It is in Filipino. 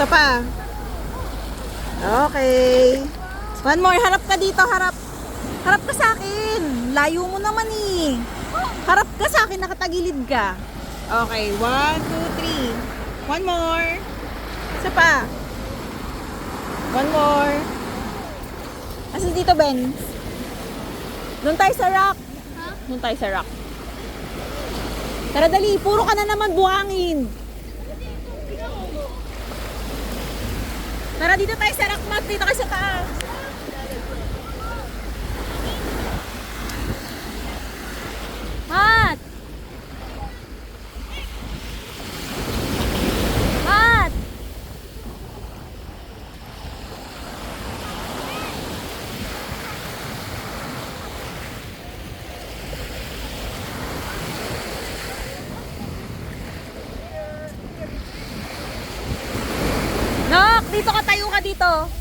Isa pa. Okay. One more. Harap ka dito. Harap. Harap ka sa akin. Layo mo naman eh. Harap ka sa akin. Nakatagilid ka. Okay. 1, 2, 3. One more. Isa pa. One more. Asan dito, Ben? Doon tayo sa rock. Doon tayo sa rock. Tara dali. Puro ka na naman buhangin. Tara dito tayo sa rock, Mat. Dito kayo sa taas. Mat! Mat! Nak, dito ka, tayo ka dito.